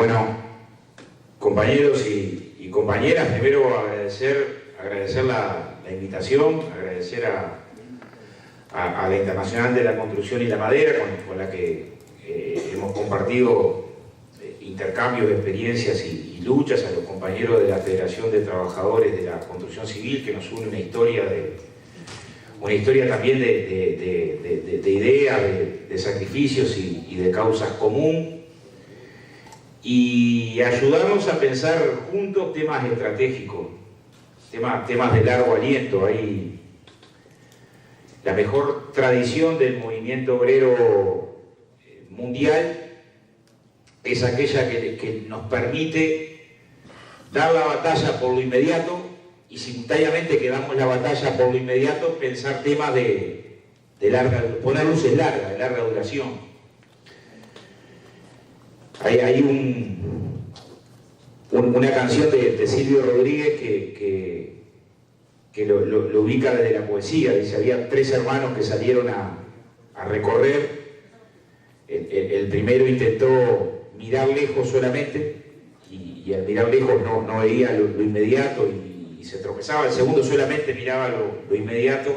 Bueno, compañeros y compañeras, primero agradecer la invitación, agradecer a la Internacional de la Construcción y la Madera, con la que hemos compartido intercambios de experiencias y luchas, a los compañeros de la Federación de Trabajadores de la Construcción Civil, que nos une una historia también de ideas, de sacrificios y de causas común, y ayudarnos a pensar juntos temas estratégicos, temas de largo aliento. Hay la mejor tradición del movimiento obrero mundial es aquella que nos permite dar la batalla por lo inmediato y simultáneamente que damos la batalla por lo inmediato, pensar temas poner luces largas, de larga duración. Hay una canción de Silvio Rodríguez que lo ubica desde la poesía. Dice: había tres hermanos que salieron a recorrer. El primero intentó mirar lejos solamente y al mirar lejos no veía lo inmediato y se tropezaba. El segundo solamente miraba lo inmediato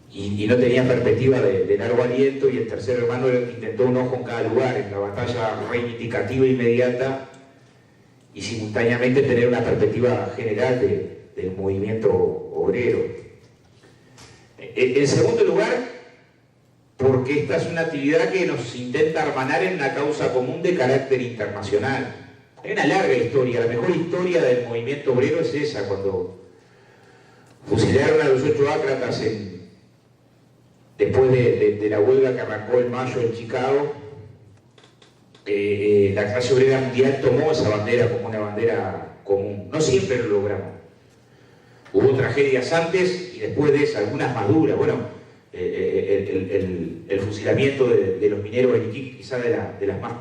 y no tenía perspectiva de largo aliento, y el tercer hermano intentó un ojo en cada lugar, en la batalla reivindicativa inmediata, y simultáneamente tener una perspectiva general del movimiento obrero. En segundo lugar, porque esta es una actividad que nos intenta hermanar en una causa común de carácter internacional. Hay una larga historia, la mejor historia del movimiento obrero es esa, cuando fusilaron a los 8 ácratas después de la huelga que arrancó en mayo en Chicago. La clase obrera mundial tomó esa bandera como una bandera común. No siempre lo logramos. Hubo tragedias antes y después de eso, algunas más duras. Bueno, el fusilamiento de los mineros en Iquique, quizás de las más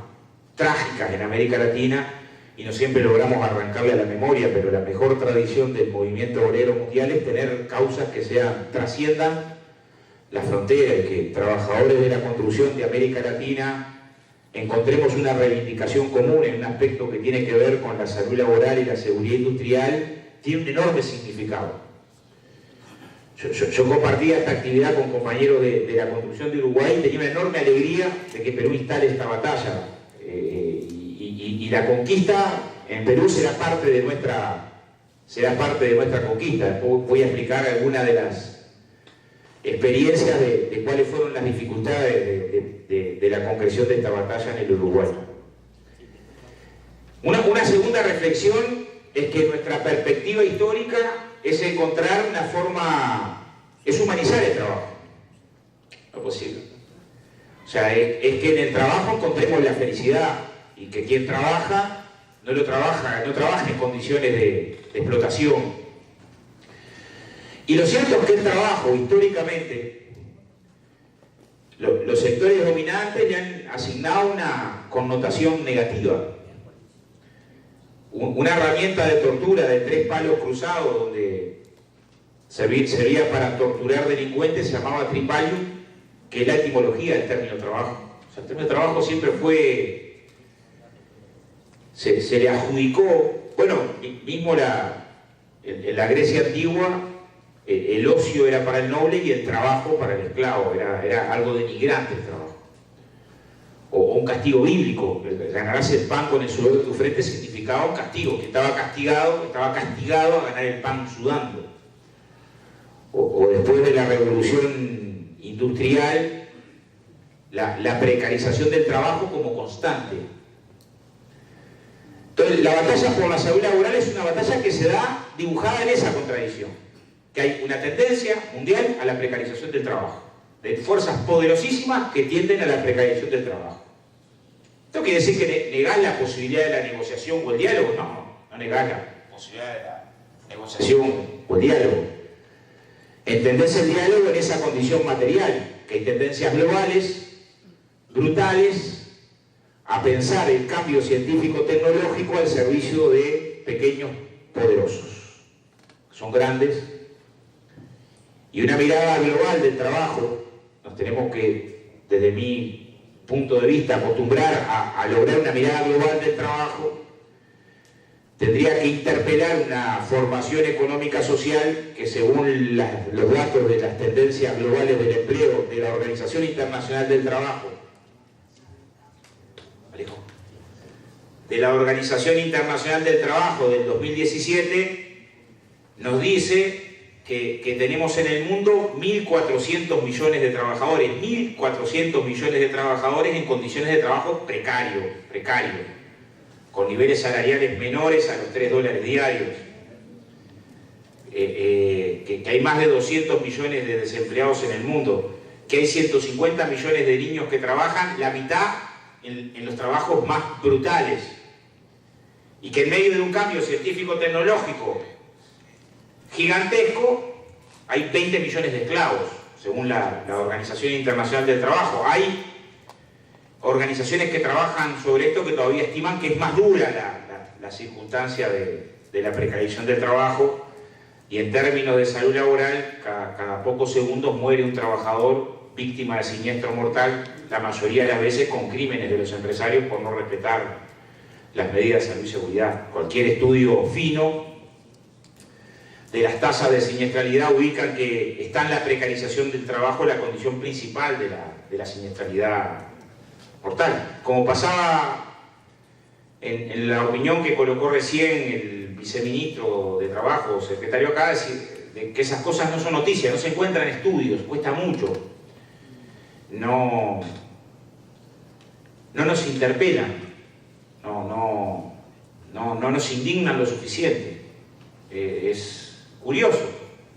trágicas en América Latina, y no siempre logramos arrancarle a la memoria, pero la mejor tradición del movimiento obrero mundial es tener causas que trasciendan la frontera, y que trabajadores de la construcción de América Latina encontremos una reivindicación común en un aspecto que tiene que ver con la salud laboral y la seguridad industrial. Tiene un enorme significado. Yo compartía esta actividad con compañeros de la construcción de Uruguay y tenía una enorme alegría de que Perú instale esta batalla. Y la conquista en Perú será parte de nuestra conquista. Voy a explicar algunas de las experiencias de cuáles fueron las dificultades de la concreción de esta batalla en el Uruguay. Una segunda reflexión es que nuestra perspectiva histórica es encontrar una forma, es humanizar el trabajo. No es posible. O sea, es que en el trabajo encontremos la felicidad, y que quien trabaja no trabaja en condiciones de explotación. Y lo cierto es que el trabajo, históricamente, los sectores dominantes le han asignado una connotación negativa. Una herramienta de tortura de 3 palos cruzados, donde servía para torturar delincuentes, se llamaba tripalium, que es la etimología del término trabajo. O sea, el término trabajo siempre se le adjudicó, bueno, mismo en la Grecia antigua, el ocio era para el noble y el trabajo para el esclavo. Era algo denigrante el trabajo. O un castigo bíblico. Ganarse el pan con el sudor de tu frente significaba un castigo, que estaba castigado a ganar el pan sudando. O después de la revolución industrial, la precarización del trabajo como constante. Entonces, la batalla por la salud laboral es una batalla que se da dibujada en esa contradicción, que hay una tendencia mundial a la precarización del trabajo, de fuerzas poderosísimas que tienden a la precarización del trabajo. ¿Esto quiere decir que negás la posibilidad de la negociación o el diálogo? No negás la posibilidad de la negociación o el diálogo. Entendés el diálogo en esa condición material, que hay tendencias globales, brutales, a pensar el cambio científico-tecnológico al servicio de pequeños poderosos. Son grandes. Y una mirada global del trabajo, nos tenemos que, desde mi punto de vista, acostumbrar a lograr una mirada global del trabajo, tendría que interpelar una formación económica social que, según los datos de las tendencias globales del empleo de la Organización Internacional del Trabajo, de la Organización Internacional del Trabajo del 2017, nos dice que tenemos en el mundo 1.400 millones de trabajadores, 1.400 millones de trabajadores en condiciones de trabajo precario, con niveles salariales menores a los $3 diarios, que hay más de 200 millones de desempleados en el mundo, que hay 150 millones de niños que trabajan, la mitad en los trabajos más brutales, y que en medio de un cambio científico-tecnológico gigantesco hay 20 millones de esclavos, según la Organización Internacional del Trabajo. Hay organizaciones que trabajan sobre esto que todavía estiman que es más dura la circunstancia de la precarización del trabajo, y en términos de salud laboral, cada pocos segundos muere un trabajador víctima de siniestro mortal, la mayoría de las veces con crímenes de los empresarios por no respetar las medidas de salud y seguridad. Cualquier estudio fino de las tasas de siniestralidad ubican que está en la precarización del trabajo la condición principal de la siniestralidad mortal. Como pasaba en la opinión que colocó recién el viceministro de Trabajo, secretario acá, de que esas cosas no son noticias, no se encuentran en estudios, cuesta mucho. No nos interpelan, no nos indignan lo suficiente. Es curioso,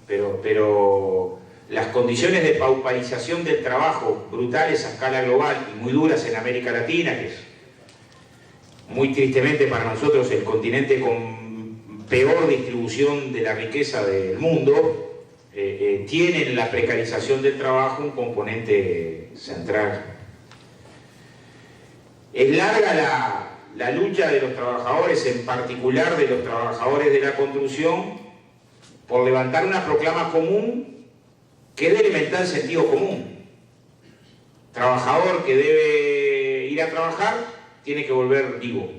pero las condiciones de pauparización del trabajo brutales a escala global y muy duras en América Latina, que es muy tristemente para nosotros el continente con peor distribución de la riqueza del mundo, tienen la precarización del trabajo un componente central. Es larga la lucha de los trabajadores, en particular de los trabajadores de la construcción, por levantar una proclama común que es de elemental sentido común. Trabajador que debe ir a trabajar tiene que volver vivo.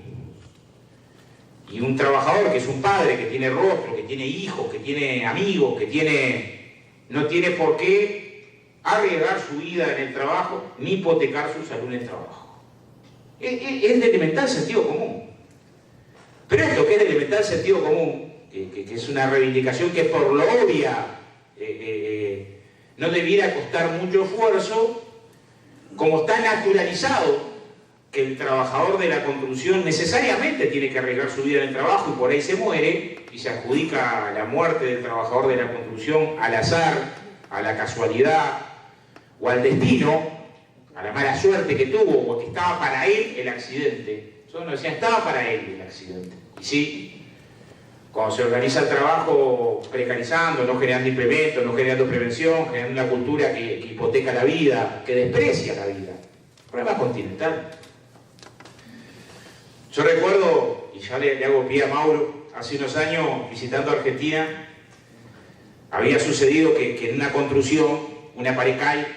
Y un trabajador que es un padre, que tiene rostro, que tiene hijos, que tiene amigos, no tiene por qué arriesgar su vida en el trabajo ni hipotecar su salud en el trabajo. Es de elemental sentido común. Pero esto que es de elemental sentido común, que es una reivindicación que por lo obvia no debiera costar mucho esfuerzo, como está naturalizado que el trabajador de la construcción necesariamente tiene que arriesgar su vida en el trabajo y por ahí se muere, y se adjudica la muerte del trabajador de la construcción al azar, a la casualidad o al destino, a la mala suerte que tuvo, porque estaba para él el accidente. Yo no decía, estaba para él el accidente. Y sí, cuando se organiza el trabajo precarizando, no generando implementos, no generando prevención, generando una cultura que hipoteca la vida, que desprecia la vida. Problema continental. Yo recuerdo, y ya le hago pie a Mauro, hace unos años visitando Argentina, había sucedido que en una construcción una pared cae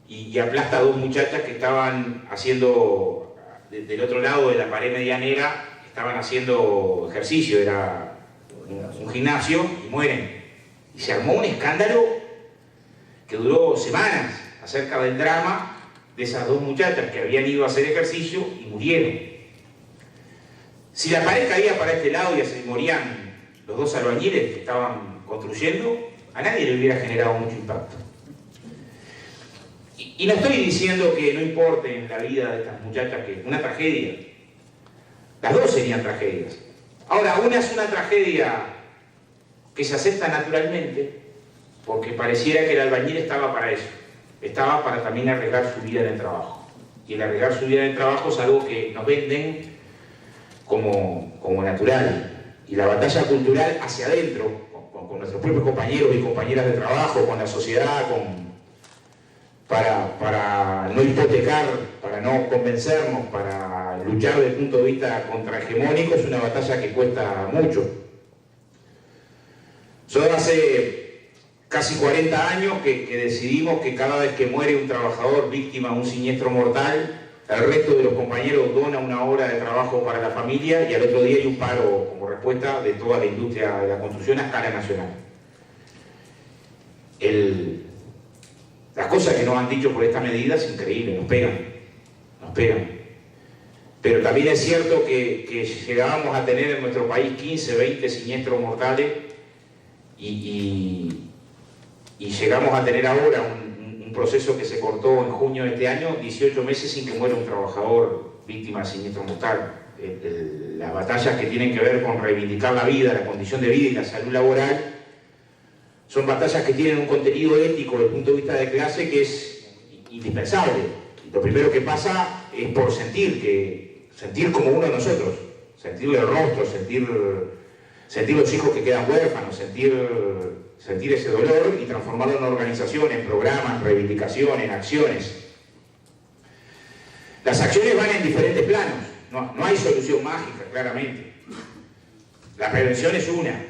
y aplasta a dos muchachas que estaban haciendo, del otro lado de la pared medianera, estaban haciendo ejercicio, era un gimnasio, y mueren. Y se armó un escándalo que duró semanas acerca del drama de esas dos muchachas que habían ido a hacer ejercicio y murieron. Si la pared caía para este lado y se morían los dos albañiles que estaban construyendo, a nadie le hubiera generado mucho impacto. Y no estoy diciendo que no importe en la vida de estas muchachas, que es una tragedia. Las dos serían tragedias. Ahora, una es una tragedia que se acepta naturalmente, porque pareciera que el albañil estaba para eso. Estaba para también arriesgar su vida en el trabajo. Y el arriesgar su vida en el trabajo es algo que nos venden como natural. Y la batalla cultural hacia adentro, con nuestros propios compañeros y compañeras de trabajo, con la sociedad, para no hipotecar, para no convencernos, para luchar desde el punto de vista contrahegemónico, es una batalla que cuesta mucho. Yo hace casi 40 años que decidimos que cada vez que muere un trabajador víctima de un siniestro mortal, el resto de los compañeros dona una hora de trabajo para la familia y al otro día hay un paro como respuesta de toda la industria de la construcción a escala nacional. Las cosas que nos han dicho por esta medida es increíble, nos pegan. Pero también es cierto que llegábamos a tener en nuestro país 15, 20 siniestros mortales y llegamos a tener ahora un proceso que se cortó en junio de este año, 18 meses sin que muera un trabajador víctima de siniestro mortal. Las batallas que tienen que ver con reivindicar la vida, la condición de vida y la salud laboral son batallas que tienen un contenido ético desde el punto de vista de clase que es indispensable. Lo primero que pasa es por sentir como uno de nosotros, sentir el rostro, sentir los hijos que quedan huérfanos, sentir ese dolor y transformarlo en organización, en programas, en reivindicación, en acciones. Las acciones van en diferentes planos, no hay solución mágica, claramente. La prevención es una,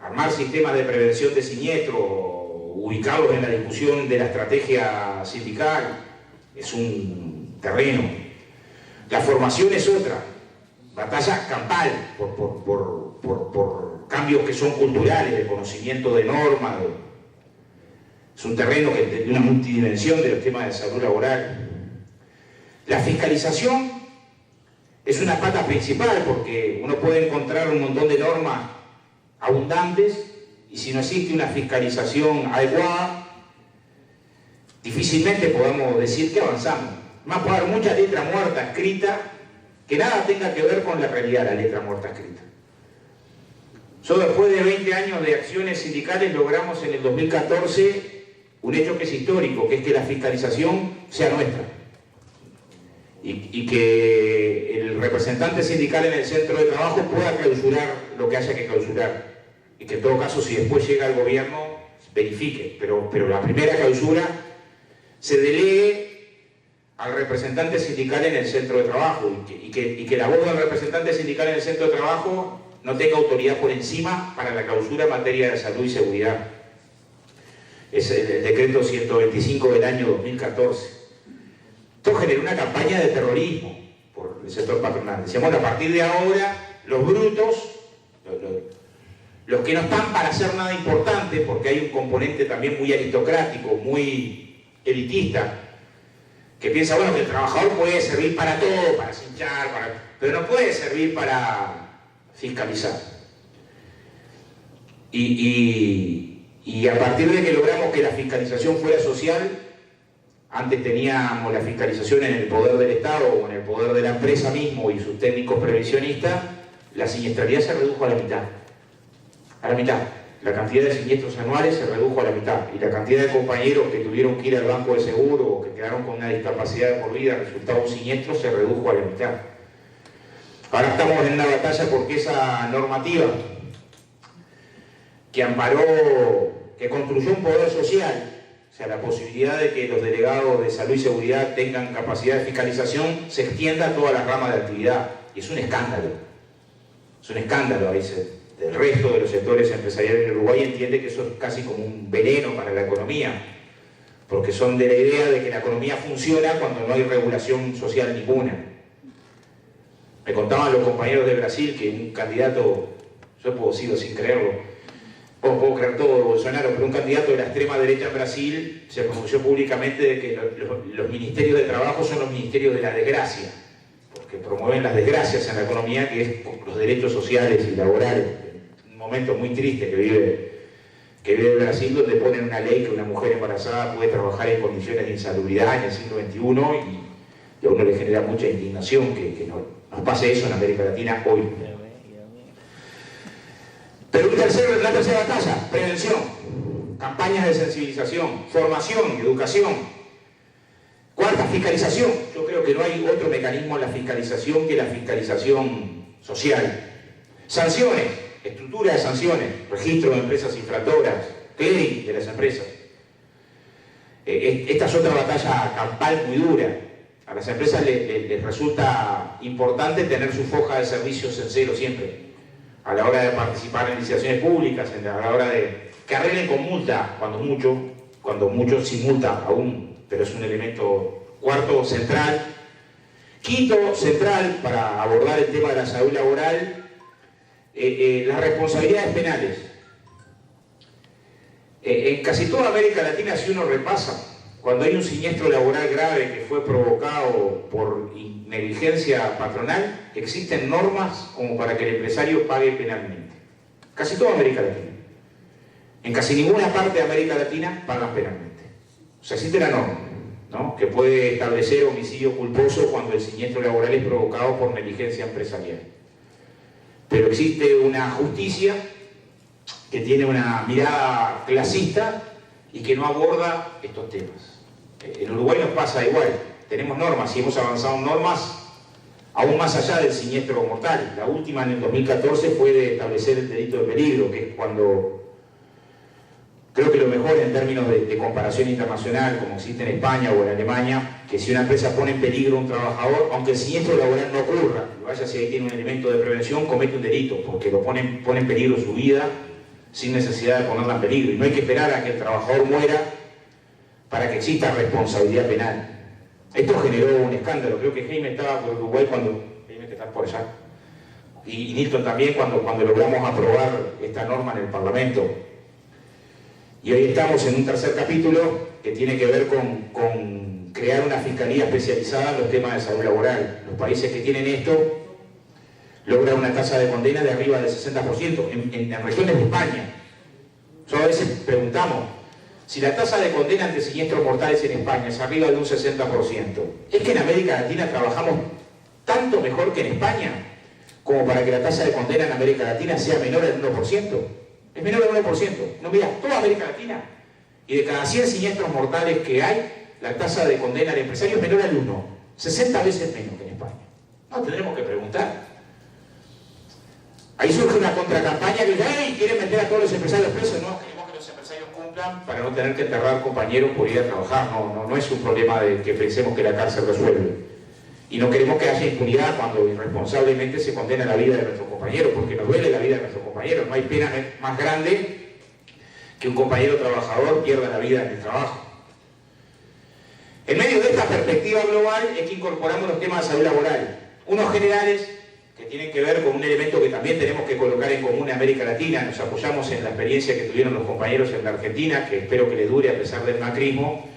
armar sistemas de prevención de siniestro, ubicados en la discusión de la estrategia sindical, es un terreno. La formación es otra, batalla campal por cambios que son culturales, de conocimiento de normas, es un terreno de una multidimensión de los temas de salud laboral. La fiscalización es una pata principal porque uno puede encontrar un montón de normas abundantes y si no existe una fiscalización adecuada, difícilmente podemos decir que avanzamos. Más puede haber mucha letra muerta escrita que nada tenga que ver con la realidad, la letra muerta escrita. Solo después de 20 años de acciones sindicales logramos en el 2014 un hecho que es histórico, que es que la fiscalización sea nuestra. Y que el representante sindical en el centro de trabajo pueda clausurar lo que haya que clausurar. Y que en todo caso, si después llega el gobierno, verifique. Pero la primera clausura se delegue al representante sindical en el centro de trabajo y que la voz del representante sindical en el centro de trabajo no tenga autoridad por encima para la clausura en materia de salud y seguridad. Es el decreto 125 del año 2014. Esto generó una campaña de terrorismo por el sector patronal. Decíamos, bueno, a partir de ahora, los brutos, los que no están para hacer nada importante, porque hay un componente también muy aristocrático, muy elitista, que piensa, bueno, que el trabajador puede servir para todo, para cinchar, pero no puede servir para fiscalizar. Y a partir de que logramos que la fiscalización fuera social, antes teníamos la fiscalización en el poder del Estado o en el poder de la empresa mismo y sus técnicos previsionistas, la siniestralidad se redujo a la mitad. A la mitad. La cantidad de siniestros anuales se redujo a la mitad. Y la cantidad de compañeros que tuvieron que ir al banco de seguro o que quedaron con una discapacidad de por vida resultado de un siniestro se redujo a la mitad. Ahora estamos en una batalla porque esa normativa que amparó, que construyó un poder social, o sea, la posibilidad de que los delegados de salud y seguridad tengan capacidad de fiscalización, se extienda a todas las ramas de actividad. Y es un escándalo. Es un escándalo a veces. El resto de los sectores empresariales en Uruguay entiende que eso es casi como un veneno para la economía, porque son de la idea de que la economía funciona cuando no hay regulación social ninguna. Me contaban los compañeros de Brasil que un candidato, yo puedo decirlo sin creerlo, puedo creer todo de Bolsonaro, pero un candidato de la extrema derecha en Brasil se pronunció públicamente de que los ministerios de trabajo son los ministerios de la desgracia, porque promueven las desgracias en la economía, que es los derechos sociales y laborales. Un momento muy triste que vive Brasil, donde ponen una ley que una mujer embarazada puede trabajar en condiciones de insalubridad en el siglo XXI y a uno le genera mucha indignación que nos pase eso en América Latina hoy. Pero la tercera batalla, prevención, campañas de sensibilización, formación, educación. Cuarta, fiscalización. Yo creo que no hay otro mecanismo en la fiscalización que la fiscalización social. Sanciones, estructura de sanciones, registro de empresas infractoras, clearing de las empresas. Esta es otra batalla campal muy dura. A las empresas les resulta importante tener su foja de servicios en cero siempre. A la hora de participar en licitaciones públicas, a la hora de que arreglen con multa, cuando mucho sin multa aún, pero es un elemento cuarto central. Quinto central, para abordar el tema de la salud laboral, las responsabilidades penales. En casi toda América Latina, si uno repasa, cuando hay un siniestro laboral grave que fue provocado por negligencia patronal, existen normas como para que el empresario pague penalmente. Casi toda América Latina. En casi ninguna parte de América Latina pagan penalmente. O sea, existe la norma, ¿no?, que puede establecer homicidio culposo cuando el siniestro laboral es provocado por negligencia empresarial. Pero existe una justicia que tiene una mirada clasista y que no aborda estos temas. En Uruguay nos pasa igual, tenemos normas y hemos avanzado en normas aún más allá del siniestro mortal. La última en el 2014 fue de establecer el delito de peligro, que es cuando, creo que lo mejor en términos de comparación internacional, como existe en España o en Alemania, que si una empresa pone en peligro a un trabajador, aunque el siniestro laboral no ocurra, vaya si ahí tiene un elemento de prevención, comete un delito, porque pone en peligro su vida sin necesidad de ponerla en peligro. Y no hay que esperar a que el trabajador muera para que exista responsabilidad penal. Esto generó un escándalo. Creo que Jaime estaba por Uruguay cuando... Jaime, que está por allá. Y Nilton también, cuando logramos aprobar esta norma en el Parlamento. Y hoy estamos en un tercer capítulo que tiene que ver con crear una fiscalía especializada en los temas de salud laboral. Los países que tienen esto logran una tasa de condena de arriba del 60%, en regiones de España. Nosotros a veces preguntamos, si la tasa de condena ante siniestros mortales en España es arriba de un 60%, ¿es que en América Latina trabajamos tanto mejor que en España como para que la tasa de condena en América Latina sea menor al 1%? Es menor al 1%. No, mira, toda América Latina, y de cada 100 siniestros mortales que hay, la tasa de condena al empresario es menor al 1, 60 veces menos que en España. No, tendremos que preguntar. Ahí surge una contracampaña que dice, ¡ay!, quieren meter a todos los empresarios presos. No, queremos que los empresarios cumplan para no tener que enterrar compañeros por ir a trabajar. No es un problema de que pensemos que la cárcel resuelve. Y no queremos que haya impunidad cuando irresponsablemente se condena la vida de nuestros compañeros, porque nos duele la vida de nuestros compañeros. No hay pena más grande que un compañero trabajador pierda la vida en el trabajo. En medio de esta perspectiva global es que incorporamos los temas de salud laboral. Unos generales que tienen que ver con un elemento que también tenemos que colocar en común en América Latina. Nos apoyamos en la experiencia que tuvieron los compañeros en la Argentina, que espero que les dure a pesar del macrismo,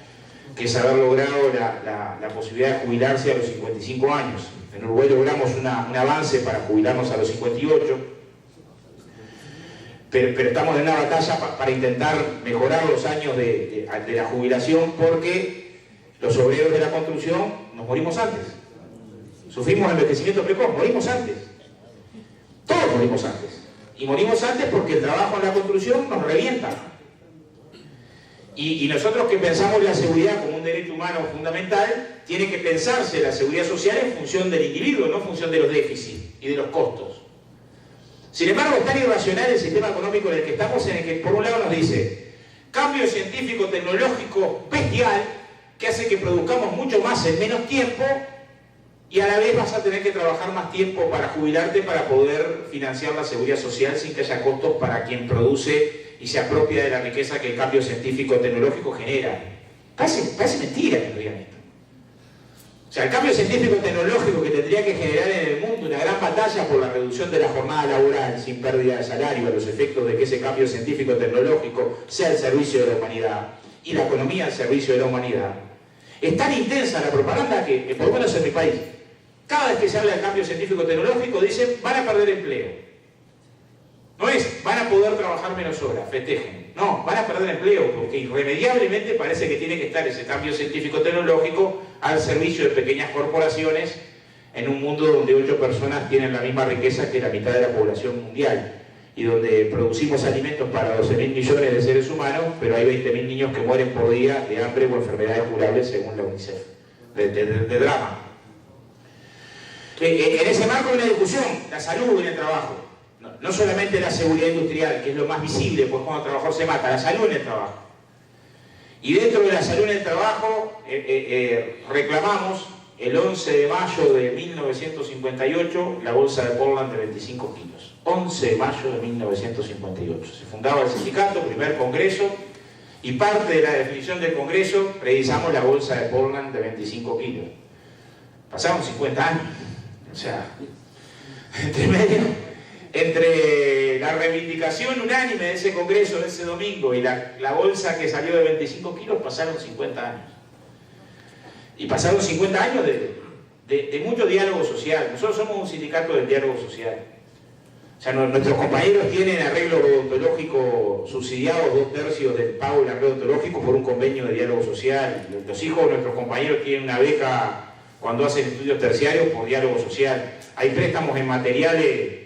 que es haber logrado la posibilidad de jubilarse a los 55 años. En Uruguay logramos un avance para jubilarnos a los 58, pero estamos en una batalla para intentar mejorar los años de la jubilación, porque los obreros de la construcción nos morimos antes. Sufrimos envejecimiento precoz, morimos antes. Todos morimos antes. Y morimos antes porque el trabajo en la construcción nos revienta. Y nosotros que pensamos la seguridad como un derecho humano fundamental, tiene que pensarse la seguridad social en función del individuo, no en función de los déficits y de los costos. Sin embargo, es tan irracional el sistema económico en el que estamos, en el que por un lado nos dice cambio científico-tecnológico bestial que hace que produzcamos mucho más en menos tiempo, y a la vez vas a tener que trabajar más tiempo para jubilarte para poder financiar la seguridad social sin que haya costos para quien produce y se apropia de la riqueza que el cambio científico-tecnológico genera. Parece mentira que nos digan esto. O sea, el cambio científico-tecnológico que tendría que generar en el mundo una gran batalla por la reducción de la jornada laboral sin pérdida de salario, a los efectos de que ese cambio científico-tecnológico sea al servicio de la humanidad y la economía al servicio de la humanidad. Es tan intensa la propaganda que por lo menos en mi país, cada vez que se habla de cambio científico-tecnológico dicen van a perder empleo. No es van a poder trabajar menos horas, festejen. No, van a perder empleo porque irremediablemente parece que tiene que estar ese cambio científico-tecnológico al servicio de pequeñas corporaciones en un mundo donde 8 personas tienen la misma riqueza que la mitad de la población mundial y donde producimos alimentos para 12.000 millones de seres humanos, pero hay 20.000 niños que mueren por día de hambre o enfermedades curables según la UNICEF, de drama. En ese marco hay una discusión, la salud en el trabajo. No solamente la seguridad industrial, que es lo más visible, pues cuando el trabajador se mata, la salud en el trabajo. Y dentro de la salud en el trabajo reclamamos el 11 de mayo de 1958 la bolsa de Portland de 25 kilos. 11 de mayo de 1958. Se fundaba el sindicato, primer congreso, y parte de la definición del congreso precisamos la bolsa de Portland de 25 kilos. Pasaron 50 años. O sea, entre la reivindicación unánime de ese congreso de ese domingo y la bolsa que salió de 25 kilos, pasaron 50 años. Y pasaron 50 años de mucho diálogo social. Nosotros somos un sindicato del diálogo social. O sea, nuestros compañeros tienen arreglo odontológico subsidiado, 2/3 del pago del arreglo odontológico por un convenio de diálogo social. Los hijos de nuestros compañeros tienen una beca cuando hacen estudios terciarios por diálogo social. Hay préstamos en materiales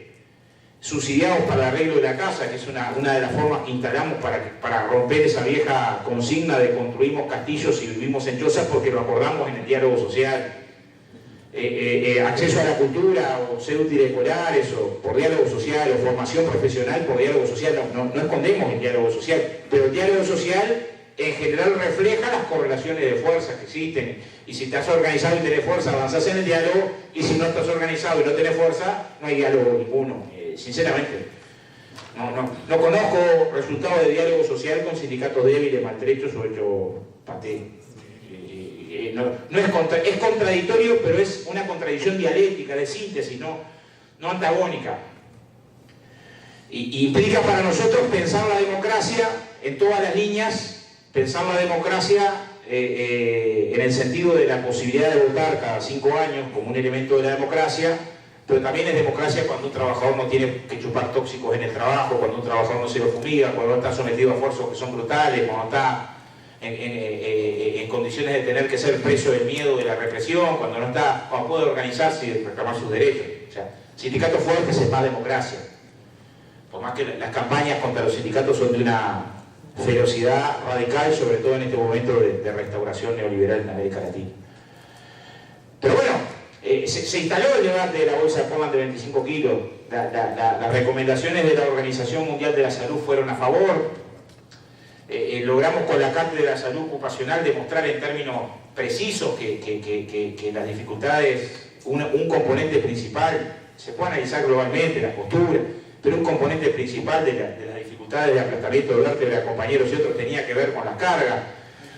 subsidiados para el arreglo de la casa, que es una de las formas que instalamos para romper esa vieja consigna de construimos castillos y vivimos en chozas, porque lo acordamos en el diálogo social. Acceso a la cultura, o ser útiles escolares, o por diálogo social, o formación profesional por diálogo social. No escondemos el diálogo social, pero el diálogo social en general refleja las correlaciones de fuerzas que existen. Y si estás organizado y tenés fuerza, avanzás en el diálogo, y si no estás organizado y no tenés fuerza, no hay diálogo ninguno. Sinceramente, no conozco resultados de diálogo social con sindicatos débiles, maltrechos o hechos paté. Es contradictorio, pero es una contradicción dialéctica, de síntesis, no antagónica. Y implica para nosotros pensar la democracia en todas las líneas, pensar la democracia en el sentido de la posibilidad de votar cada 5 años como un elemento de la democracia, pero también es democracia cuando un trabajador no tiene que chupar tóxicos en el trabajo, cuando un trabajador no se lo fumiga, cuando no está sometido a esfuerzos que son brutales, cuando está en condiciones de tener que ser preso del miedo de la represión, cuando puede organizarse y reclamar sus derechos. O sea, sindicatos fuertes es más democracia. Por más que las campañas contra los sindicatos son de una ferocidad radical, sobre todo en este momento de restauración neoliberal en América Latina. Pero bueno, se instaló el debate de la bolsa de Portland de 25 kilos. Las recomendaciones de la Organización Mundial de la Salud fueron a favor. Logramos con la Cátedra de la Salud Ocupacional demostrar en términos precisos que las dificultades, un componente principal, se puede analizar globalmente la postura, pero un componente principal de las dificultades de aplastamiento de vértebra, compañeros y otros, tenía que ver con las cargas.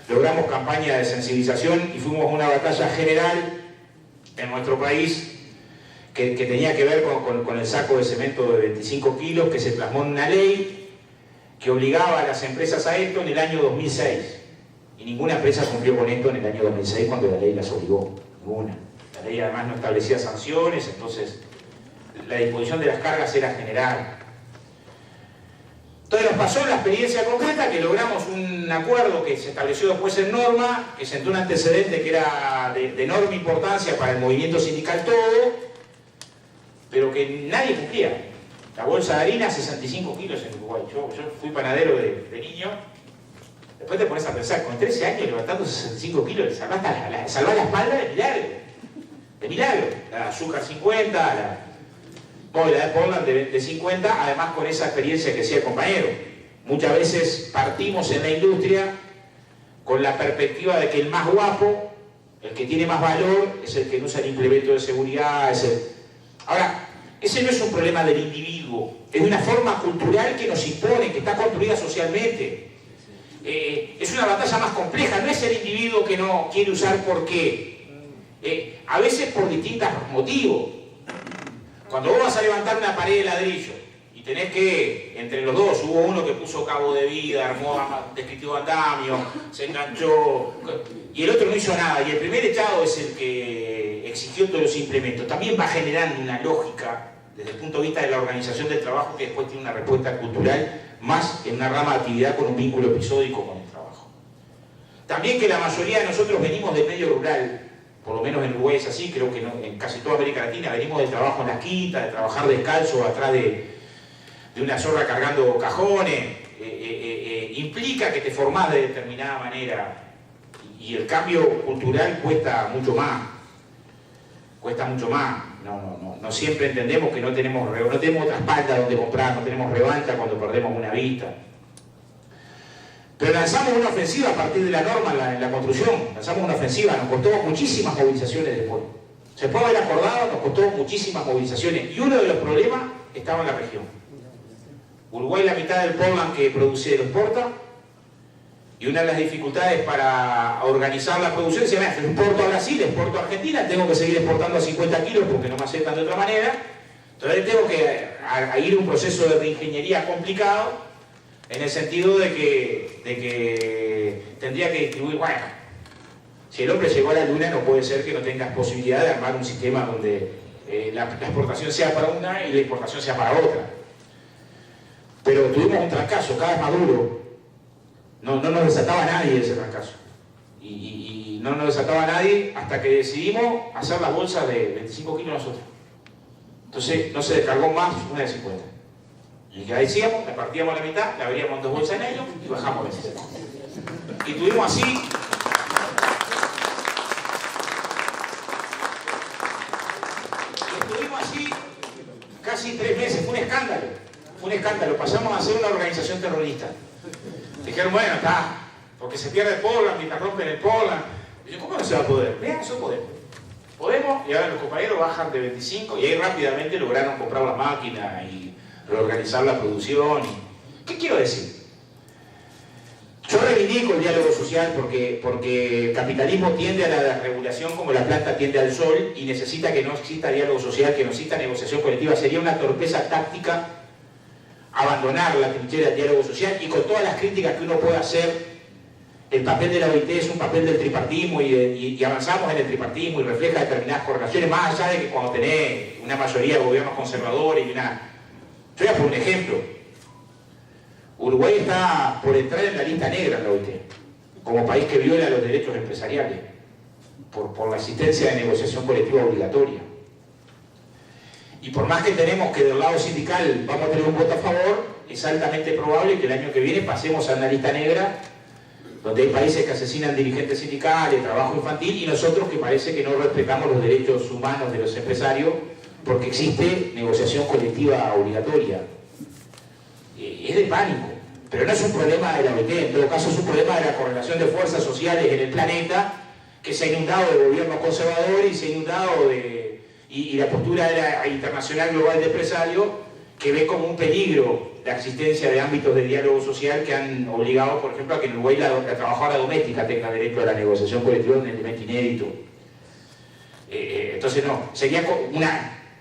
Logramos campaña de sensibilización y fuimos a una batalla general en nuestro país que tenía que ver con el saco de cemento de 25 kilos, que se plasmó en una ley que obligaba a las empresas a esto en el año 2006. Y ninguna empresa cumplió con esto en el año 2006 cuando la ley las obligó. Ninguna. La ley además no establecía sanciones, entonces la disposición de las cargas era general. Entonces nos pasó la experiencia concreta que logramos un acuerdo que se estableció después en norma, que sentó un antecedente que era de enorme importancia para el movimiento sindical todo, pero que nadie cumplía. La bolsa de harina, 65 kilos en Uruguay. Yo fui panadero de niño. Después te pones a pensar, con 13 años levantando 65 kilos, salvás la espalda de milagro. De milagro. La azúcar 50, la de Portland de 50, además con esa experiencia que decía el compañero. Muchas veces partimos en la industria con la perspectiva de que el más guapo, el que tiene más valor, es el que no usa el implemento de seguridad. Ahora, ese no es un problema del individuo, es una forma cultural que nos impone, que está construida socialmente. Es una batalla más compleja, no es el individuo que no quiere usar por qué. A veces por distintos motivos. Cuando vos vas a levantar una pared de ladrillo y tenés que, entre los dos, hubo uno que puso cabo de vida, armó descriptivo andamio, se enganchó, y el otro no hizo nada, y el primer echado es el que exigió todos los implementos. También va generando una lógica desde el punto de vista de la organización del trabajo que después tiene una respuesta cultural más en una rama de actividad con un vínculo episódico con el trabajo. También que la mayoría de nosotros venimos del medio rural, por lo menos en Uruguay es así, creo que no, en casi toda América Latina venimos del trabajo en las quintas, de trabajar descalzo atrás de una zorra cargando cajones, implica que te formás de determinada manera y el cambio cultural cuesta mucho más. No siempre entendemos que no tenemos otra espalda donde comprar, no tenemos revancha cuando perdemos una vista. Pero lanzamos una ofensiva a partir de la norma en la construcción, lanzamos una ofensiva, nos costó muchísimas movilizaciones después. Se puede haber acordado, nos costó muchísimas movilizaciones, y uno de los problemas estaba en la región. Uruguay la mitad del Portland que produce lo exporta, y una de las dificultades para organizar la producción, se me hace, exporto a Brasil, exporto a Argentina, tengo que seguir exportando a 50 kilos porque no me aceptan de otra manera, entonces tengo que ir a un proceso de reingeniería complicado, en el sentido de que tendría que distribuir, bueno, si el hombre llegó a la luna no puede ser que no tengas posibilidad de armar un sistema donde la exportación sea para una y la importación sea para otra. Pero tuvimos un trancazo cada vez más duro. No nos desataba nadie ese trancazo. Y no nos desataba nadie hasta que decidimos hacer las bolsas de 25 kilos nosotros. Entonces no se descargó más una de 50. Y ya decíamos, la partíamos a la mitad, la abríamos en 2 bolsas de nylon y bajamos de ese. Y tuvimos así casi 3 meses, fue un escándalo, pasamos a ser una organización terrorista. Dijeron, bueno, está, porque se pierde el Portland, mientras rompen el Portland. Y yo, ¿cómo no se va a poder? Vean, eso podemos. Podemos, y ahora los compañeros bajan de 25 y ahí rápidamente lograron comprar la máquina y reorganizar la producción. ¿Qué quiero decir? Yo reivindico el diálogo social porque el capitalismo tiende a la desregulación como la planta tiende al sol y necesita que no exista diálogo social, que no exista negociación colectiva. Sería una torpeza táctica abandonar la trinchera del diálogo social, y con todas las críticas que uno puede hacer, el papel de la OIT es un papel del tripartismo y avanzamos en el tripartismo y refleja determinadas correlaciones, más allá de que cuando tenés una mayoría de gobiernos conservadores y una... Yo voy a poner un ejemplo. Uruguay está por entrar en la lista negra en la OIT, como país que viola los derechos empresariales, por la existencia de negociación colectiva obligatoria. Y por más que tenemos que del lado sindical vamos a tener un voto a favor, es altamente probable que el año que viene pasemos a una lista negra, donde hay países que asesinan dirigentes sindicales, trabajo infantil, y nosotros que parece que no respetamos los derechos humanos de los empresarios porque existe negociación colectiva obligatoria. Es de pánico, pero no es un problema de la OIT, en todo caso es un problema de la correlación de fuerzas sociales en el planeta, que se ha inundado de gobiernos conservadores y se ha inundado y la postura de la internacional global de empresarios, que ve como un peligro la existencia de ámbitos de diálogo social que han obligado, por ejemplo, a que en Uruguay la trabajadora doméstica tenga derecho a la negociación colectiva, un elemento inédito. Entonces no, sería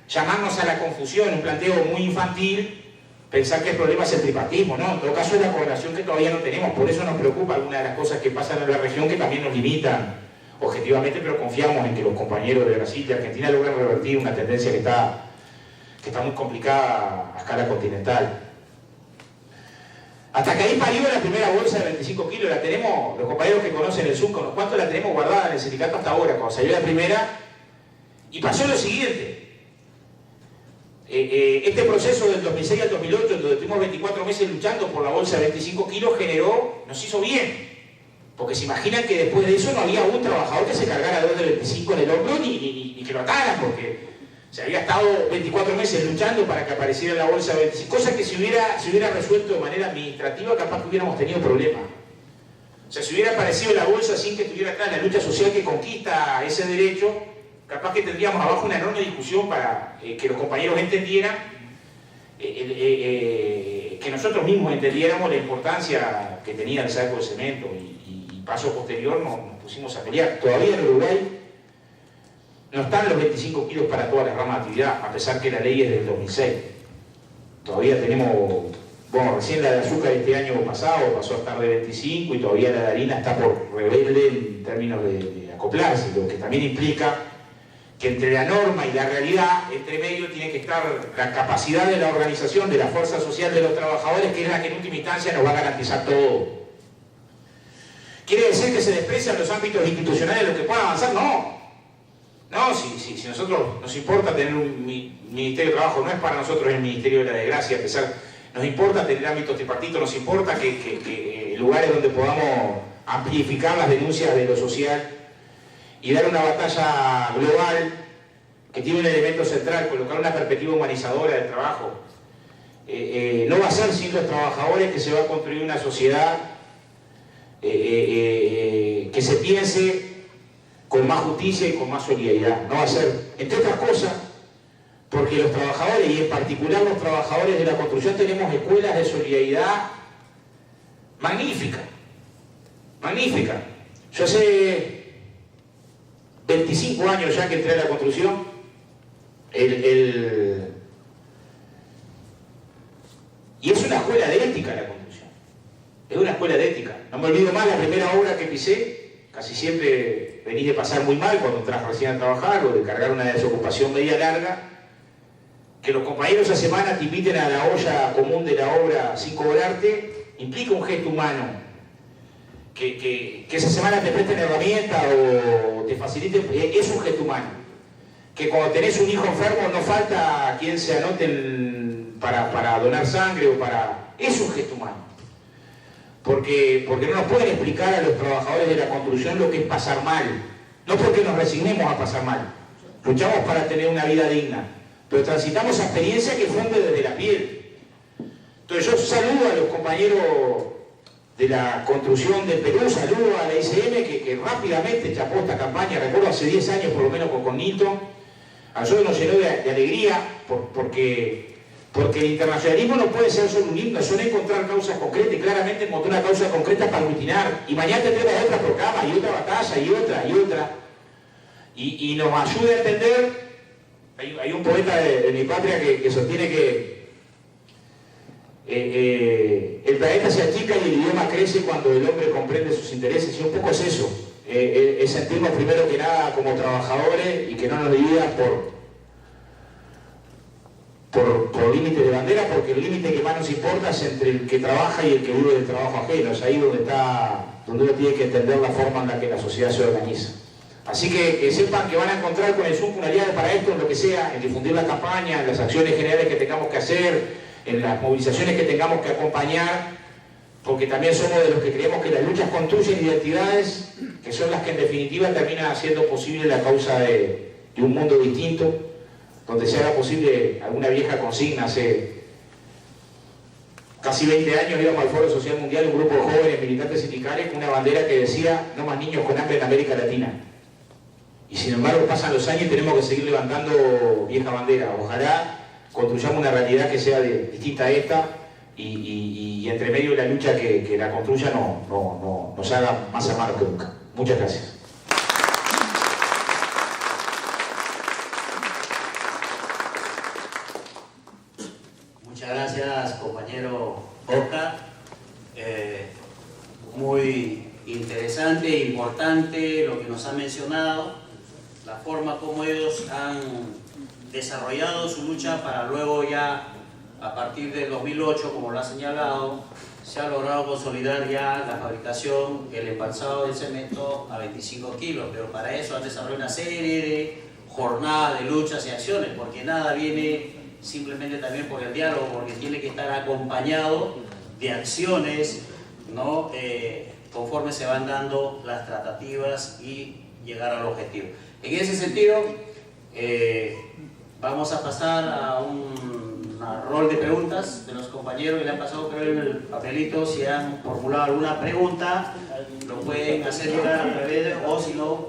llamarnos a la confusión, un planteo muy infantil, pensar que el problema es el tripartismo, ¿no? En todo caso es la correlación que todavía no tenemos, por eso nos preocupa alguna de las cosas que pasan en la región que también nos limitan objetivamente, pero confiamos en que los compañeros de Brasil y de Argentina logren revertir una tendencia que está muy complicada a escala continental. Hasta que ahí parió la primera bolsa de 25 kilos, la tenemos, los compañeros que conocen el Zoom, ¿cuánto la tenemos guardada en el sindicato hasta ahora? Cuando salió la primera, y pasó lo siguiente. Este proceso del 2006 al 2008, donde estuvimos 24 meses luchando por la bolsa de 25 kilos, nos hizo bien. Porque se imaginan que después de eso no había un trabajador que se cargara 2 de 25 en el hombro ni que lo ataran, porque se había estado 24 meses luchando para que apareciera la bolsa de 25, cosa que si hubiera resuelto de manera administrativa, capaz que hubiéramos tenido problemas. O sea, si hubiera aparecido la bolsa sin que estuviera acá la lucha social que conquista ese derecho, capaz que tendríamos abajo una enorme discusión para que los compañeros entendieran, que nosotros mismos entendiéramos la importancia que tenía el saco de cemento, y paso posterior nos pusimos a pelear. Todavía en Uruguay no están los 25 kilos para todas las ramas de actividad, a pesar que la ley es del 2006. Todavía tenemos, bueno, recién la de azúcar este año pasado pasó a estar de 25 y todavía la de harina está por rebelde en términos de acoplarse, lo que también implica que entre la norma y la realidad, entre medio tiene que estar la capacidad de la organización, de la fuerza social de los trabajadores, que es la que en última instancia nos va a garantizar todo. ¿Quiere decir que se desprecian los ámbitos institucionales los que puedan avanzar? No. No, si nosotros nos importa tener un Ministerio de Trabajo, no es para nosotros el Ministerio de la Desgracia, nos importa tener ámbitos tripartitos, nos importa que lugares donde podamos amplificar las denuncias de lo social y dar una batalla global que tiene un elemento central, colocar una perspectiva humanizadora del trabajo. No va a ser sin los trabajadores que se va a construir una sociedad que se piense con más justicia y con más solidaridad. No va a ser, entre otras cosas, porque los trabajadores, y en particular los trabajadores de la construcción, tenemos escuelas de solidaridad magníficas, magníficas. Yo hace 25 años ya que entré a la construcción, y es una escuela de ética la construcción, es una escuela de ética. No me olvido más la primera obra que pisé, casi siempre venís de pasar muy mal cuando entras recién a trabajar o de cargar una desocupación media larga, que los compañeros esa semana te inviten a la olla común de la obra sin cobrarte, implica un gesto humano. Que esa semana te presten herramientas o te faciliten, es un gesto humano. Que cuando tenés un hijo enfermo no falta quien se anote para donar sangre o para... Es un gesto humano. Porque no nos pueden explicar a los trabajadores de la construcción lo que es pasar mal. No porque nos resignemos a pasar mal. Luchamos para tener una vida digna. Pero transitamos esa experiencia que funde desde la piel. Entonces yo saludo a los compañeros de la construcción del Perú, saludo a la ICM que rápidamente chapó esta campaña, recuerdo hace 10 años por lo menos con Nito. A nosotros nos llenó de alegría porque el internacionalismo no puede ser solo un himno, son encontrar causas concretas, y claramente encontró una causa concreta para aglutinar. Y mañana tendremos otra proclama y otra batalla y otra y otra. Y nos ayuda a entender. Hay un poeta de mi patria que sostiene que el planeta se achica y el idioma crece cuando el hombre comprende sus intereses, y un poco es eso, es sentirnos primero que nada como trabajadores y que no nos dividan por límite de bandera, porque el límite que más nos importa es entre el que trabaja y el que vive del trabajo ajeno. Es ahí donde uno tiene que entender la forma en la que la sociedad se organiza. Así que sepan que van a encontrar con el SUNC una aliada para esto, en lo que sea, en difundir la campaña, en las acciones generales que tengamos que hacer, en las movilizaciones que tengamos que acompañar, porque también somos de los que creemos que las luchas construyen identidades, que son las que en definitiva terminan haciendo posible la causa de un mundo distinto, donde se haga posible alguna vieja consigna. Hace casi 20 años íbamos al Foro Social Mundial, un grupo de jóvenes militantes sindicales, con una bandera que decía: no más niños con hambre en América Latina. Y sin embargo pasan los años y tenemos que seguir levantando vieja bandera. Ojalá construyamos una realidad que sea distinta a esta, y entre medio de la lucha que la construya nos haga más hermanos que nunca. Muchas gracias. Muchas gracias, compañero Oca. Muy interesante e importante lo que nos ha mencionado, la forma como ellos han desarrollado su lucha para luego ya, a partir del 2008, como lo ha señalado, se ha logrado consolidar ya la fabricación, el embalsado del cemento a 25 kilos, pero para eso han desarrollado una serie de jornadas de luchas y acciones, porque nada viene simplemente también por el diálogo, porque tiene que estar acompañado de acciones, ¿no? Conforme se van dando las tratativas y llegar al objetivo. En ese sentido, vamos a pasar a un rol de preguntas de los compañeros que le han pasado, creo, en el papelito. Si han formulado alguna pregunta, lo pueden hacer llegar a través de, o si no,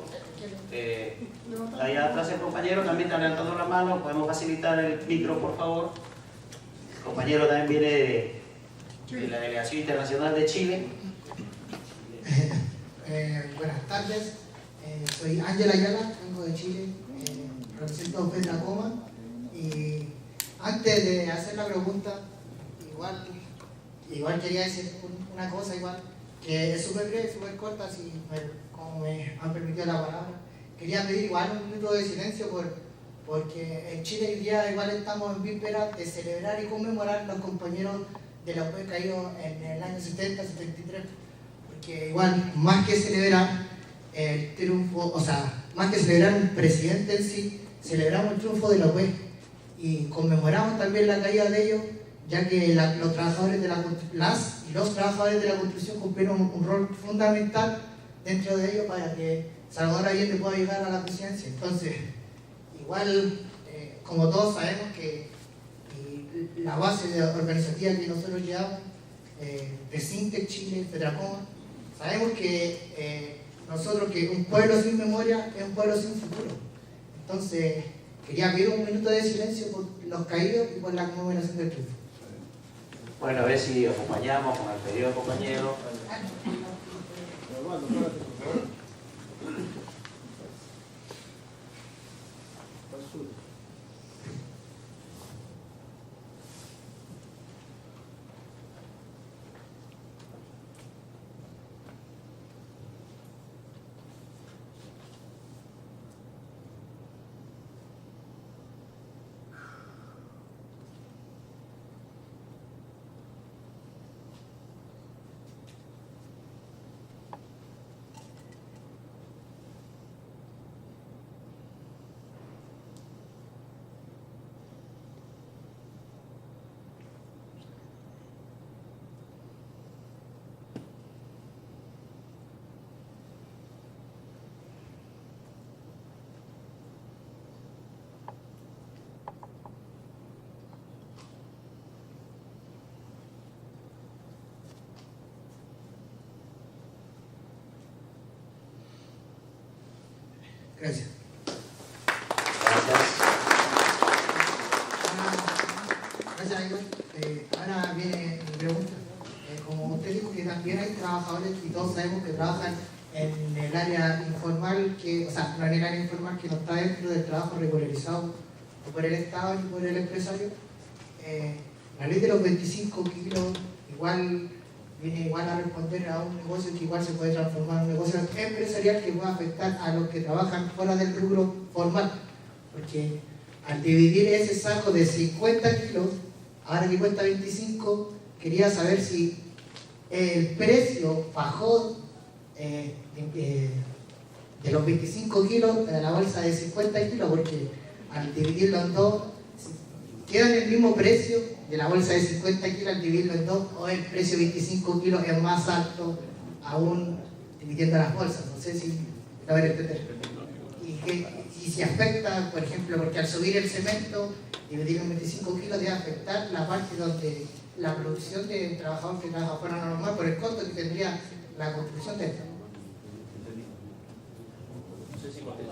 allá atrás el compañero también está levantando la mano, podemos facilitar el micro, por favor. El compañero también viene de la Delegación Internacional de Chile. Buenas tardes, soy Ángel Ayala, vengo de Chile, represento a Fetracoma, y antes de hacer la pregunta, igual quería decir una cosa, igual, que es súper breve, súper corta, como me han permitido la palabra. Quería pedir igual un minuto de silencio porque en Chile hoy día igual estamos en vísperas de celebrar y conmemorar los compañeros de la UE caídos en el año 70, 73. Que igual, más que celebrar el triunfo, o sea, más que celebrar un presidente en sí, celebramos el triunfo de la UE y conmemoramos también la caída de ellos, ya que los trabajadores de los trabajadores de la construcción cumplieron un rol fundamental dentro de ellos para que Salvador Allende pueda llegar a la presidencia. Entonces, igual, como todos sabemos que la base organizativa que nosotros llevamos, de Sintec Chile, Fetracoma, sabemos que nosotros, que un pueblo sin memoria es un pueblo sin futuro. Entonces, quería pedir un minuto de silencio por los caídos y por la conmemoración del triunfo. Bueno, a ver si acompañamos con el pedido del compañero. Gracias. Gracias, Igor. Ahora viene mi pregunta. Como usted dijo que también hay trabajadores, y todos sabemos que trabajan en el área informal, o sea, no en el área informal, que no está dentro del trabajo regularizado por el Estado ni por el empresario. La ley de los 25 kilos viene igual a responder a un negocio que igual se puede transformar en un negocio empresarial que pueda afectar a los que trabajan fuera del rubro formal. Porque al dividir ese saco de 50 kilos, ahora que cuesta 25, quería saber si el precio bajó de los 25 kilos a la bolsa de 50 kilos, porque al dividirlo en dos, queda en el mismo precio de la bolsa de 50 kilos al dividirlo en dos, o el precio de 25 kilos es más alto aún dividiendo las bolsas. No sé si lo voy a entender. Y si afecta, por ejemplo, porque al subir el cemento, dividirlo en 25 kilos debe afectar la parte donde la producción de trabajador que trabaja fuera normal por el costo que tendría la construcción de esto.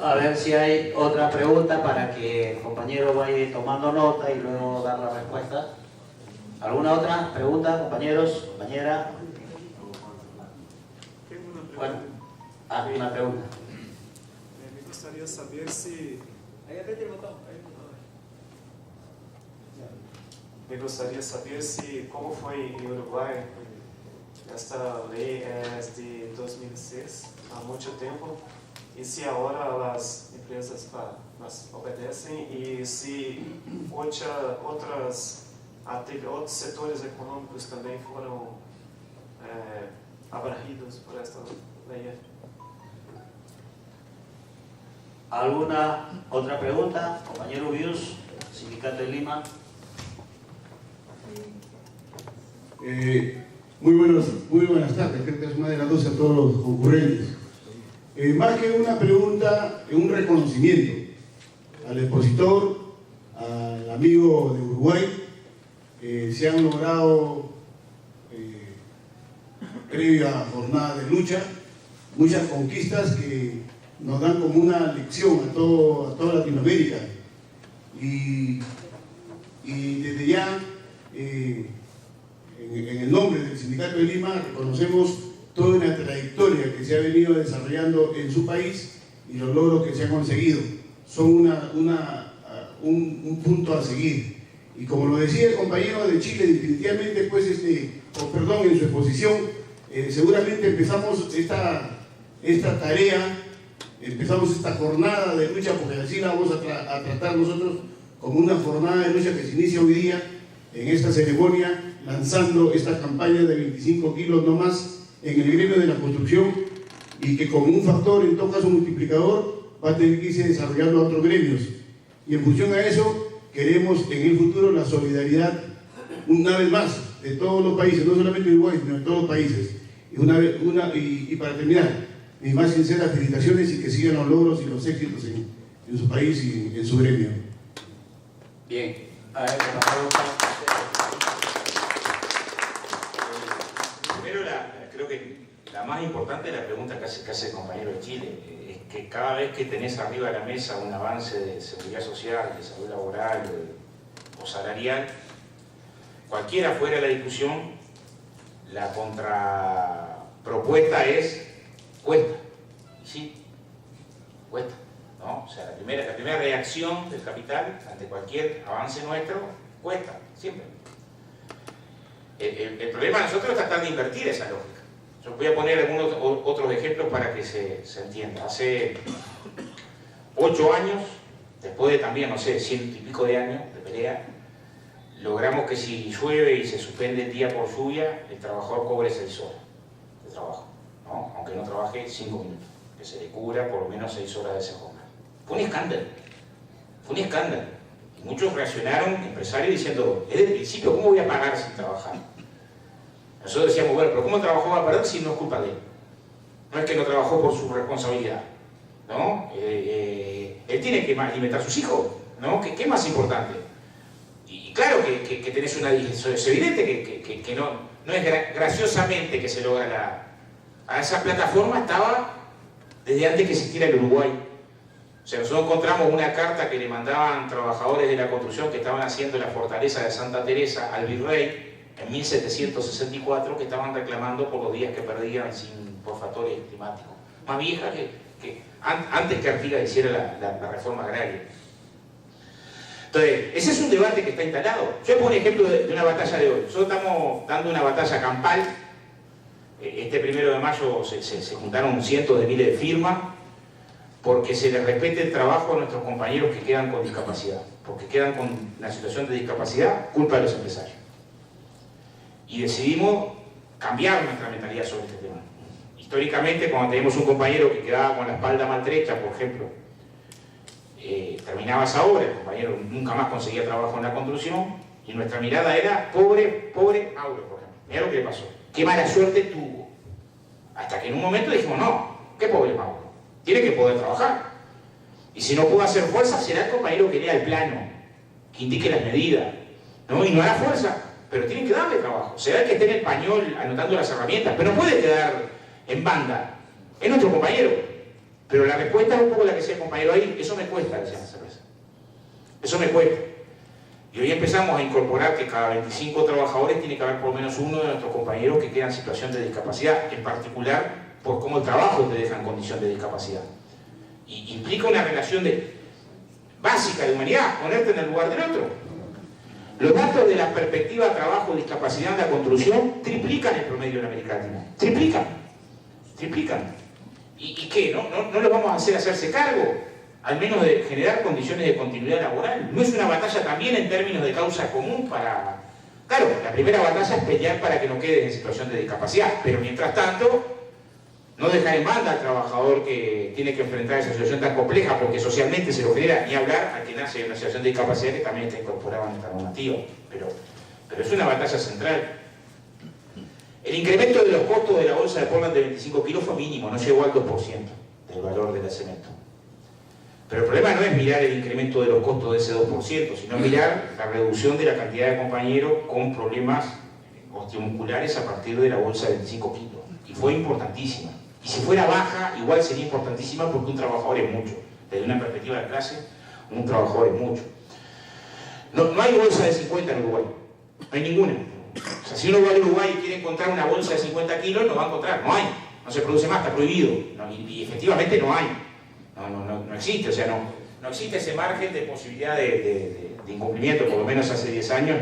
A ver si hay otra pregunta para que el compañero vaya tomando nota y luego dar la respuesta. ¿Alguna otra pregunta, compañeros, compañera? Bueno, una pregunta. Me gustaría saber si... Me gustaría saber si cómo fue en Uruguay. Esta ley es de 2006, há mucho tiempo. Y si ahora las empresas las obedecen y si otros sectores económicos también fueron abrangidos por esta ley. ¿Alguna otra pregunta? Compañero Bius, Sindicato de Lima. Muy buenas tardes, creo que es una de las 12 a todos los concurrentes. Más que una pregunta, un reconocimiento al expositor, al amigo de Uruguay. Se han logrado, previa jornada de lucha, muchas conquistas que nos dan como una lección a toda Latinoamérica. Y desde ya, en el nombre del Sindicato de Lima, reconocemos toda una trayectoria que se ha venido desarrollando en su país y los logros que se han conseguido. Son un punto a seguir. Y como lo decía el compañero de Chile, definitivamente, pues, en su exposición, seguramente empezamos esta tarea, empezamos esta jornada de lucha, porque así la vamos a tratar nosotros como una jornada de lucha que se inicia hoy día en esta ceremonia, lanzando esta campaña de 25 kilos no más en el gremio de la construcción, y que como un factor, en todo caso multiplicador, va a tener que irse desarrollando a otros gremios. Y en función a eso, queremos en el futuro la solidaridad, una vez más, de todos los países, no solamente de Uruguay, sino de todos los países. Y para terminar, mis más sinceras felicitaciones y que sigan los logros y los éxitos en su país y en su gremio. Bien, a ver, Primero, creo que la la más importante es la pregunta que hace el compañero de Chile, es que cada vez que tenés arriba de la mesa un avance de seguridad social, de salud laboral o salarial, cualquiera fuera de la discusión, la contrapropuesta es cuesta. Y sí, cuesta, ¿no? O sea, la primera reacción del capital ante cualquier avance nuestro cuesta, siempre. El problema de nosotros es tratar de invertir esa lógica. Yo voy a poner algunos otros ejemplos para que se entienda. Hace 8 años, después de también, no sé, 100 y pico de años de pelea, logramos que si llueve y se suspende el día por lluvia, el trabajador cobre 6 horas de trabajo, ¿no? Aunque no trabaje 5 minutos, que se le cubra por lo menos 6 horas de esa jornada. Fue un escándalo, fue un escándalo. Y muchos reaccionaron, empresarios, diciendo, es del principio, ¿cómo voy a pagar sin trabajar? Nosotros decíamos, bueno, pero ¿cómo trabajó va a perder si no es culpa de él? No es que no trabajó por su responsabilidad, ¿no? Él tiene que alimentar a sus hijos, ¿no? ¿Qué es más importante? Y claro que tenés una diferencia, es evidente que no es graciosamente que se logra a esa plataforma estaba desde antes que existiera el Uruguay. O sea, nosotros encontramos una carta que le mandaban trabajadores de la construcción que estaban haciendo la fortaleza de Santa Teresa al virrey en 1764, que estaban reclamando por los días que perdían por factores climáticos. Más vieja que antes que Artigas hiciera la reforma agraria. Entonces, ese es un debate que está instalado. Yo pongo un ejemplo de una batalla de hoy. Nosotros estamos dando una batalla campal. Este 1 de mayo se juntaron cientos de miles de firmas porque se les respete el trabajo a nuestros compañeros que quedan con discapacidad. Porque quedan con una situación de discapacidad, culpa de los empresarios. Y decidimos cambiar nuestra mentalidad sobre este tema. Históricamente, cuando teníamos un compañero que quedaba con la espalda maltrecha, por ejemplo, terminaba esa obra, el compañero nunca más conseguía trabajo en la construcción, y nuestra mirada era, pobre Mauro, por ejemplo. Mirá lo que le pasó. Qué mala suerte tuvo. Hasta que en un momento dijimos, no, qué pobre Mauro. Tiene que poder trabajar. Y si no puede hacer fuerza, será el compañero que lea el plano, que indique las medidas, ¿no? Y no hará fuerza, pero tienen que darle trabajo. Será el que esté en español anotando las herramientas, pero no puede quedar en banda. Es nuestro compañero. Pero la respuesta es un poco la que decía el compañero ahí, eso me cuesta, decía la cerveza. Eso me cuesta. Y hoy empezamos a incorporar que cada 25 trabajadores tiene que haber por lo menos uno de nuestros compañeros que queda en situación de discapacidad, en particular por cómo el trabajo te deja en condición de discapacidad. Y implica una relación básica de humanidad, ponerte en el lugar del otro. Los datos de la perspectiva trabajo-discapacidad en la construcción triplican el promedio en América Latina. Triplican. ¿Y qué? ¿No lo vamos a hacer hacerse cargo? Al menos de generar condiciones de continuidad laboral. ¿No es una batalla también en términos de causa común para...? Claro, la primera batalla es pelear para que no quedes en situación de discapacidad, pero mientras tanto, no dejar en banda al trabajador que tiene que enfrentar esa situación tan compleja, porque socialmente se lo genera, ni hablar a quien nace en una situación de discapacidad que también está incorporada en esta normativa. Pero es una batalla central. El incremento de los costos de la bolsa de Portland de 25 kilos fue mínimo, no llegó al 2% del valor del cemento. Pero el problema no es mirar el incremento de los costos de ese 2%, sino mirar la reducción de la cantidad de compañeros con problemas osteomusculares a partir de la bolsa de 25 kilos. Y fue importantísima. Y si fuera baja, igual sería importantísima porque un trabajador es mucho. Desde una perspectiva de clase, un trabajador es mucho. No hay bolsa de 50 en Uruguay. No hay ninguna. O sea, si uno va a Uruguay y quiere encontrar una bolsa de 50 kilos, no va a encontrar. No hay. No se produce más, está prohibido. Y efectivamente no hay. No existe. O sea, no existe ese margen de posibilidad de incumplimiento. Por lo menos hace 10 años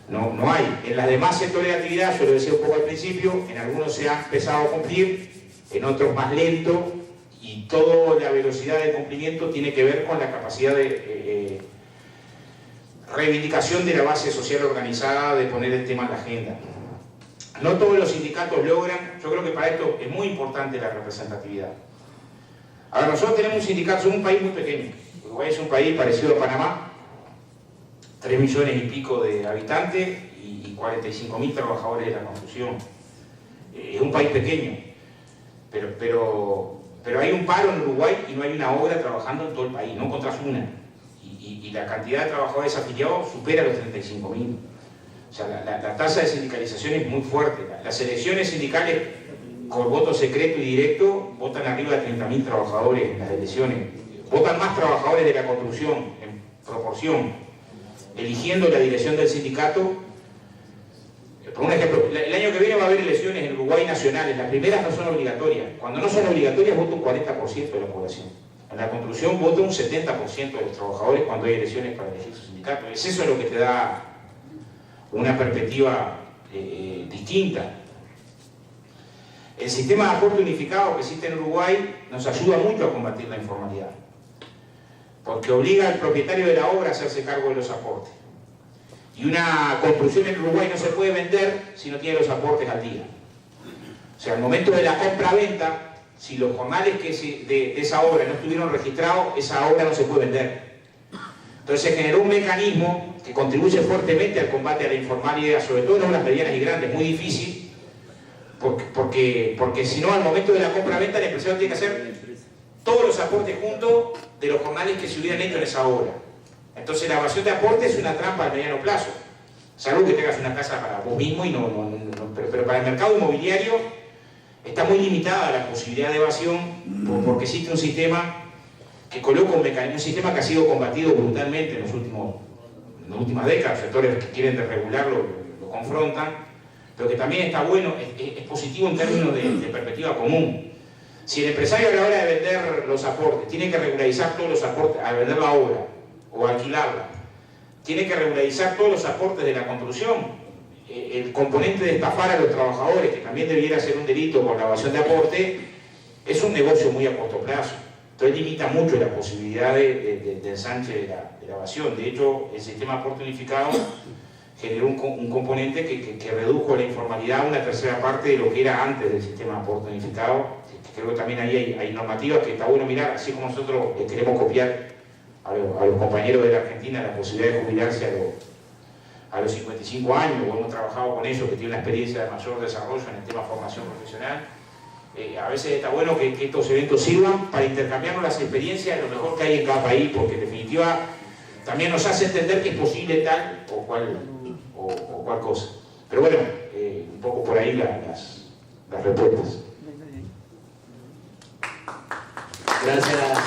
no hay. En las demás sectores de actividad, yo lo decía un poco al principio, en algunos se ha empezado a cumplir, en otros más lento, y toda la velocidad de cumplimiento tiene que ver con la capacidad de reivindicación de la base social organizada, de poner el tema en la agenda. No todos los sindicatos logran, yo creo que para esto es muy importante la representatividad. Ahora, nosotros tenemos un sindicato, somos un país muy pequeño. Uruguay es un país parecido a Panamá, 3 millones y pico de habitantes y 45.000 trabajadores de la construcción. Es un país pequeño, pero hay un paro en Uruguay y no hay una obra trabajando en todo el país, no encontrás una. Y la cantidad de trabajadores afiliados supera los 35.000. O sea, la tasa de sindicalización es muy fuerte. Las elecciones sindicales con voto secreto y directo votan arriba de 30.000 trabajadores en las elecciones. Votan más trabajadores de la construcción en proporción, eligiendo la dirección del sindicato. Por un ejemplo, el año que viene va a haber elecciones en Uruguay nacionales. Las primeras no son obligatorias. Cuando no son obligatorias vota un 40% de la población. En la construcción vota un 70% de los trabajadores cuando hay elecciones para elegir su sindicato. Es eso lo que te da una perspectiva distinta. El sistema de aporte unificado que existe en Uruguay nos ayuda mucho a combatir la informalidad, porque obliga al propietario de la obra a hacerse cargo de los aportes. Y una construcción en Uruguay no se puede vender si no tiene los aportes al día. O sea, al momento de la compra-venta, si los jornales de esa obra no estuvieron registrados, esa obra no se puede vender. Entonces se generó un mecanismo que contribuye fuertemente al combate a la informalidad, sobre todo en obras medianas y grandes, muy difícil, porque si no, al momento de la compra-venta, el empresario tiene que hacer todos los aportes juntos de los jornales que se hubieran hecho en esa obra. Entonces la evasión de aportes es una trampa a mediano plazo. Salvo que tengas una casa para vos mismo, pero para el mercado inmobiliario está muy limitada la posibilidad de evasión, porque existe un sistema que coloca un sistema que ha sido combatido brutalmente en las últimas décadas. Los sectores que quieren desregularlo lo confrontan, pero que también está bueno, es positivo en términos de perspectiva común. Si el empresario a la hora de vender los aportes tiene que regularizar todos los aportes al vender la obra o alquilarla, tiene que regularizar todos los aportes de la construcción, el componente de estafar a los trabajadores, que también debiera ser un delito por la evasión de aporte, es un negocio muy a corto plazo. Entonces limita mucho la posibilidad de ensanche de la evasión. De hecho, el sistema de aporte unificado generó un componente que redujo la informalidad a una tercera parte de lo que era antes del sistema de aporte unificado. Creo que también ahí hay normativas que está bueno mirar, así como nosotros queremos copiar a los compañeros de la Argentina la posibilidad de jubilarse a los 55 años, o hemos trabajado con ellos que tienen una experiencia de mayor desarrollo en el tema de formación profesional. A veces está bueno que estos eventos sirvan para intercambiarnos las experiencias de lo mejor que hay en cada país, porque en definitiva también nos hace entender que es posible tal o cual cosa. Pero bueno, un poco por ahí las respuestas. Gracias.